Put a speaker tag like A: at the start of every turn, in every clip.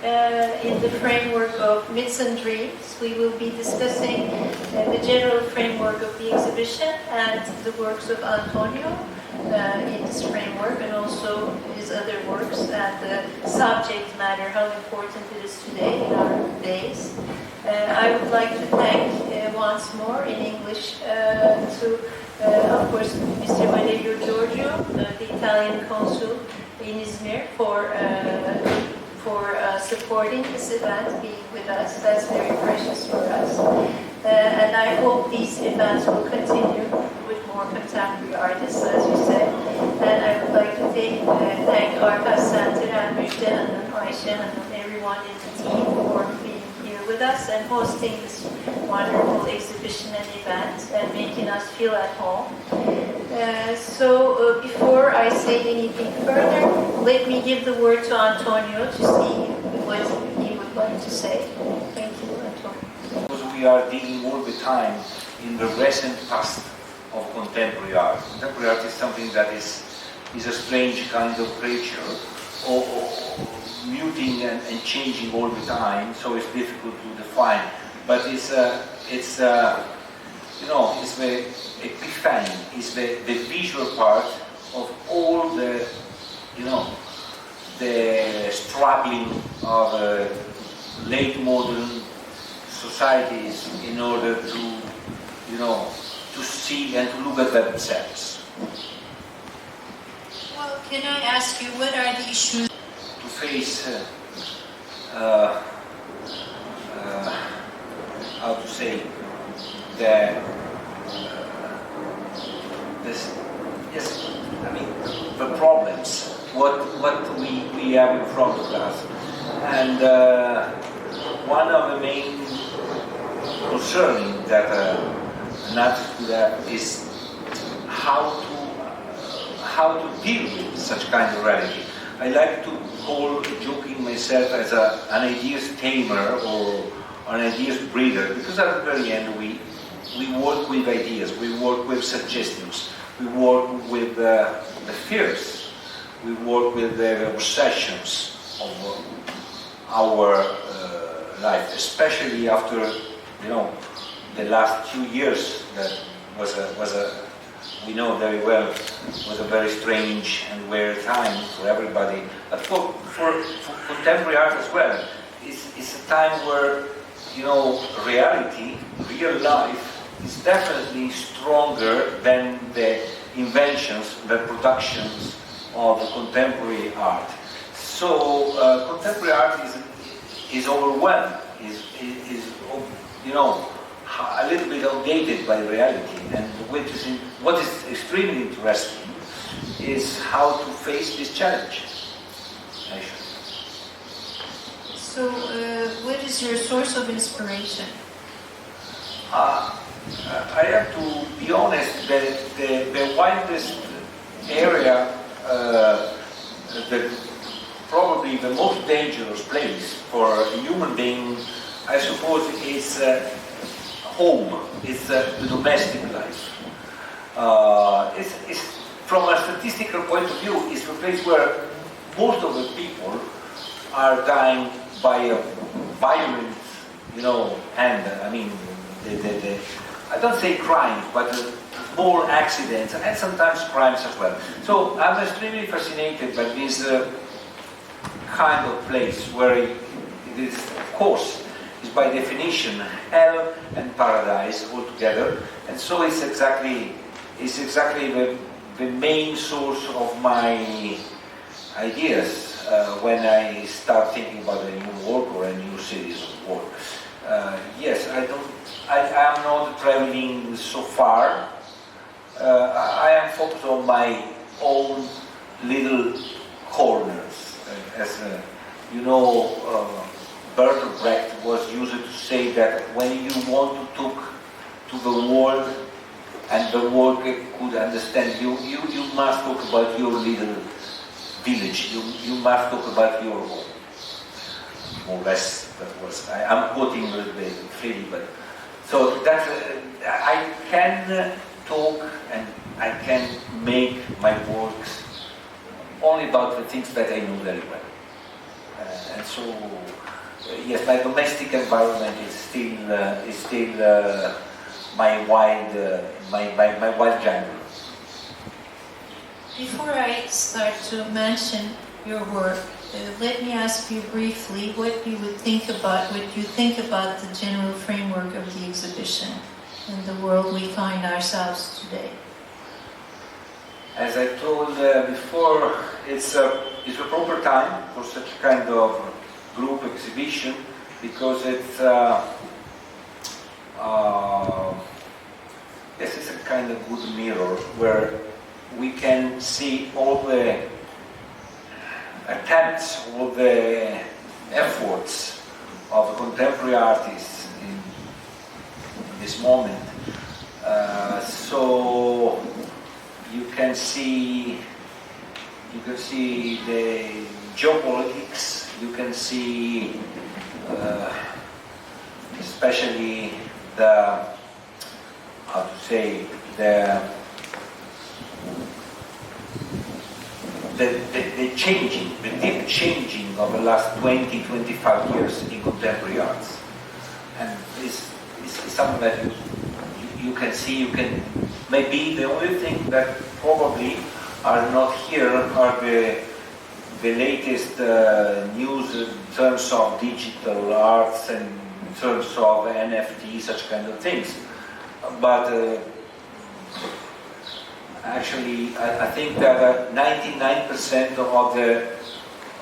A: in the framework of Myths and Dreams. We will be discussing the general framework of the exhibition and the works of Antonio in this framework, and also his other works, and the subject matter, how important it is today in our days. I would like to thank once more in English to, of course, Mr. Valerio Giorgio, the Italian consul in Izmir, for supporting this event, being with us. That's very precious for us. And I hope these events will continue with more contemporary artists, as you said. And I would like to thank Arkas Center and Müjde and Ayşe and everyone in the team for being here with us and hosting this wonderful exhibition and event and making us feel at home. So before I say anything further, let me give the word to Antonio to see what he would like to say. Thank you, Antonio.
B: Because we are dealing all the time in the recent past of contemporary art. Contemporary art is something that is a strange kind of creature, or muting and changing all the time, so it's difficult to define. But it's the epiphany, is the visual part of all the, the struggling of late modern societies in order to, to see and to look at themselves.
A: Well, can I ask you, what are the issues?
B: To face, how to say, the problems, what we have in front of us. And one of the main concerning that an artist could have is how to deal with such kind of reality. I like to call joking myself as an ideas tamer or an ideas breeder, because at the very end we work with ideas, we work with suggestions, we work with the fears, we work with the obsessions of our life, especially after the last 2 years that was a we know very well was a very strange and weird time for everybody, but for contemporary art as well. It's a time where reality, real life, is definitely stronger than the inventions, the productions of contemporary art. So contemporary art is overwhelmed, is a little bit outdated by reality, and what is extremely interesting is how to face this challenge.
A: So, what is your source of inspiration?
B: I have to be honest, the wildest area, probably the most dangerous place for a human being, I suppose, is home, is the domestic life. It's from a statistical point of view, it's the place where most of the people are dying by a violent, hand. I mean, I don't say crimes, but small accidents and sometimes crimes as well. So I'm extremely fascinated by this kind of place where it is, of course, is by definition hell and paradise all together, and so it's exactly the main source of my ideas when I start thinking about a new work or a new series of work. Yes, I am not traveling so far. I am focused on my own little corners. As Bertolt Brecht was used to say that when you want to talk to the world and the world could understand you, you must talk about your little village. You must talk about your home. More or less, that was. I'm quoting a little bit freely, but so that I can talk and I can make my works only about the things that I know very well. And so, yes, my domestic environment is still my wild jungle.
A: Before I start to mention your work, let me ask you briefly what you think about the general framework of the exhibition and the world we find ourselves today.
B: As I told before, it's a proper time for such a kind of group exhibition because it's this is a kind of good mirror where we can see all the attempts, all the efforts of contemporary artists in this moment. So you can see the geopolitics. You can see especially the deep changing of the last 20-25 years in contemporary arts, and this is something that you can see. Maybe the only thing that probably are not here are the latest news in terms of digital arts and in terms of NFT, such kind of things. But actually, I think that 99%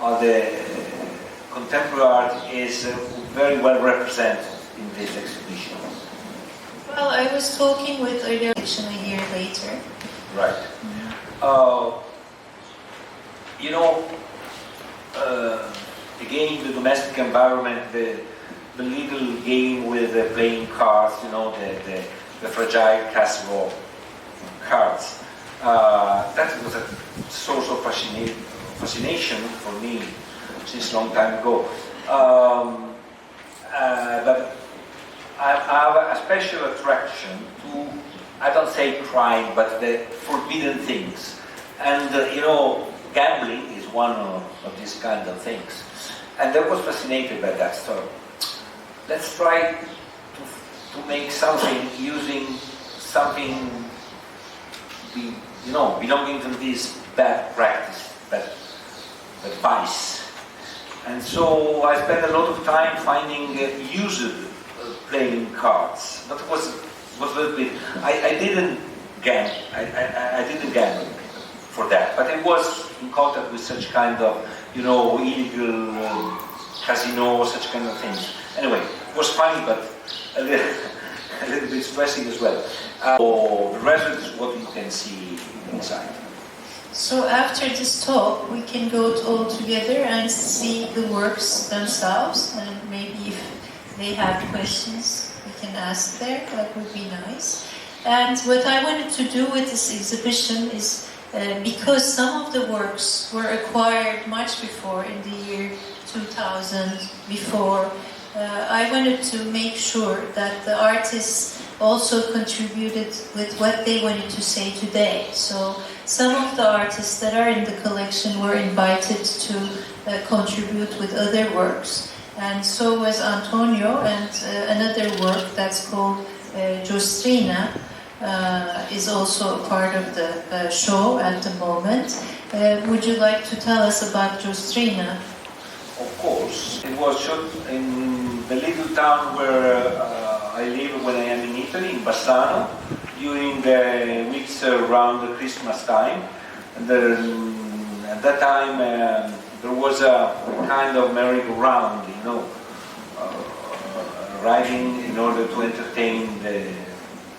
B: of the contemporary art is very well represented in this exhibition.
A: Well, I was talking with Izmir Collection a year later.
B: Right. Again, the domestic environment, the little game with the playing cards, the fragile castle cards. That was a source of fascination for me since a long time ago. But I have a special attraction to, I don't say crime, but the forbidden things. And, gambling is one of these kind of things. And I was fascinated by that. So let's try to make something using something, belonging to this bad practice, that vice. And so I spent a lot of time finding used playing cards. That was a little bit. I didn't gamble. I didn't gamble for that, but I was in contact with such kind of illegal casino, such kind of things. Anyway, it was funny, but a little bit stressing as well. The result is what you can see inside.
A: So after this talk, we can go all together and see the works themselves, and maybe if they have questions, we can ask there. That would be nice. And what I wanted to do with this exhibition is, because some of the works were acquired much before, in the year 2000, before, I wanted to make sure that the artists also contributed with what they wanted to say today. So some of the artists that are in the collection were invited to contribute with other works. And so was Antonio, and another work that's called Giostrina is also a part of the show at the moment. Would you like to tell us about Giostrina?
B: Of course. It was shot in the little town where I live when I am in Italy, in Bassano, during the weeks around the Christmas time. And at that time there was a kind of merry-go-round, riding in order to entertain the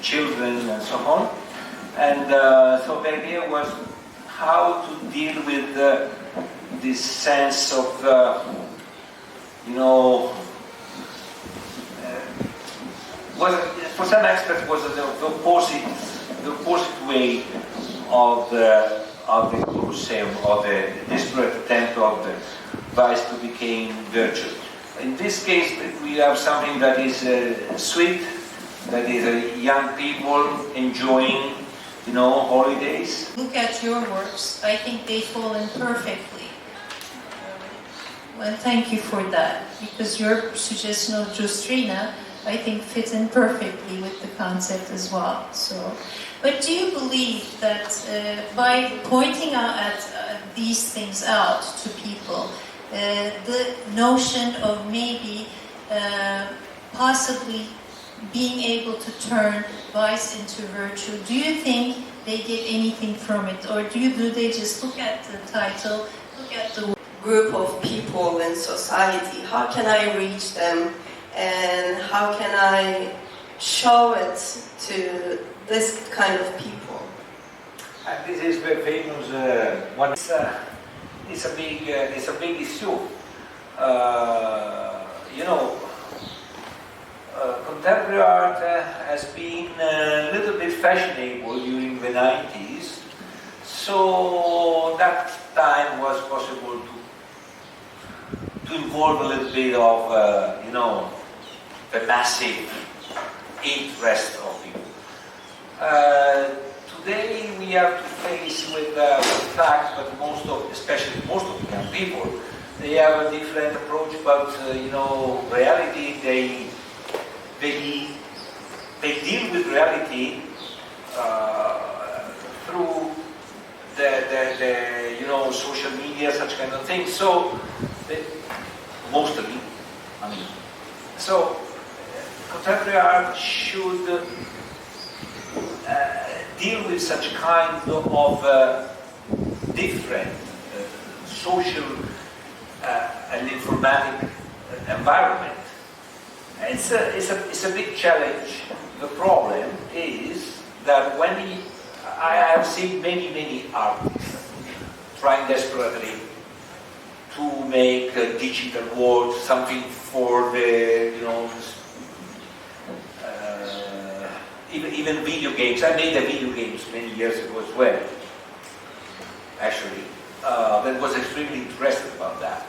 B: children and so on. And so the idea was how to deal with this sense of, for some aspects was the opposite way of the Colosseum, or the desperate attempt of the vice to become virtue. In this case, we have something that is sweet, that is young people enjoying, holidays.
A: Look at your works. I think they fall in perfectly Well, thank you for that, because your suggestion of Giostrina, I think, fits in perfectly with the concept as well. So, but do you believe that by pointing out at these things out to people, the notion of maybe possibly being able to turn vice into virtue, do you think they get anything from it, or do they just look at the title, look at the
C: group of people in society? How can I reach them, and how can I show it to this kind of people?
B: And this is very famous one. It's a big issue. You know, contemporary art has been a little bit fashionable during the 90s, so that time was possible to involve a little bit of, you know, the massive interest of people. Today we have to face with the fact that especially most of the young people, they have a different approach about, you know, reality. They deal with reality through the you know, social media, such kind of things. So mostly, I mean, so contemporary art should deal with such kind of different social and informatic environment. It's a big challenge. The problem is that I have seen many artists trying desperately to make a digital world something for the, you know, even video games. I made a video games many years ago as well, actually, that was extremely interested about that,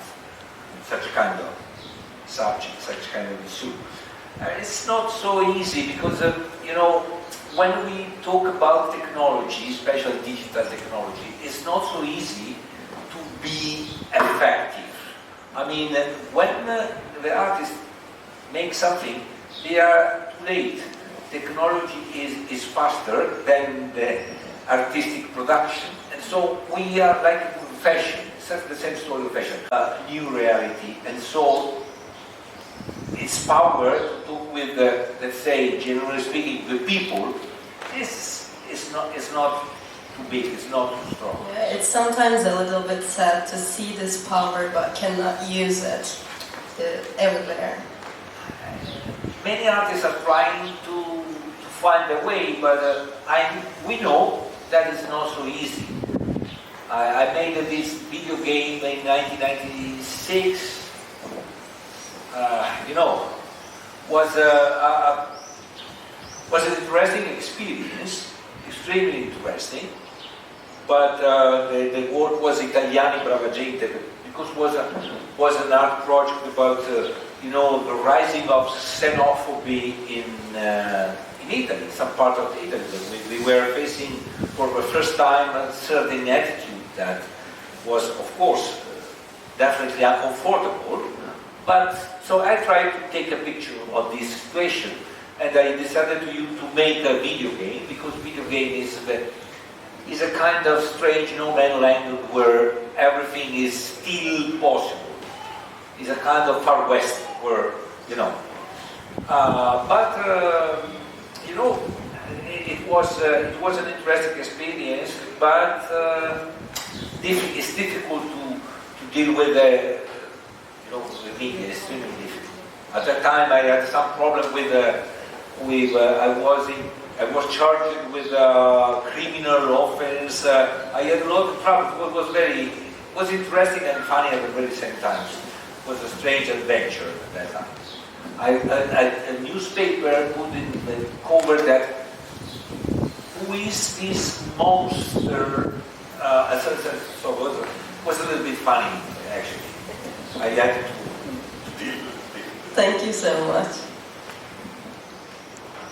B: such kind of subject, such kind of issue. It's not so easy because, you know, when we talk about technology, especially digital technology, it's not so easy to be effective. I mean, when the artist makes something, they are too late. Technology is faster than the artistic production. And so we are like fashion. It's the same story of fashion. New reality. And so its power to talk with, let's say, generally speaking, the people is not too big, it's not too strong.
C: Yeah, it's sometimes a little bit sad to see this power but cannot use it everywhere.
B: Many artists are trying to find a way, but we know that it's not so easy. I made this video game in 1996. You know, was an interesting experience, extremely interesting. But the word was Italiani Brava Gente, because was an art project about you know, the rising of xenophobia in Italy, some part of Italy. We were facing for the first time a certain attitude that was, of course, definitely uncomfortable. But so I tried to take a picture of this situation, and I decided to make a video game, because video game is a kind of strange no man's land where everything is still possible. It's a kind of Far West where, you know. You know, it was an interesting experience, but it's difficult to deal with the, you know, the media. It's extremely difficult. At that time, I had some problem with I was charged with criminal offense. I had a lot of trouble. It was interesting and funny at the very same time. It was a strange adventure at that time. A newspaper put in the cover that, who is this monster? So it was a little bit funny, actually. I had to deal with it.
C: Thank you so much.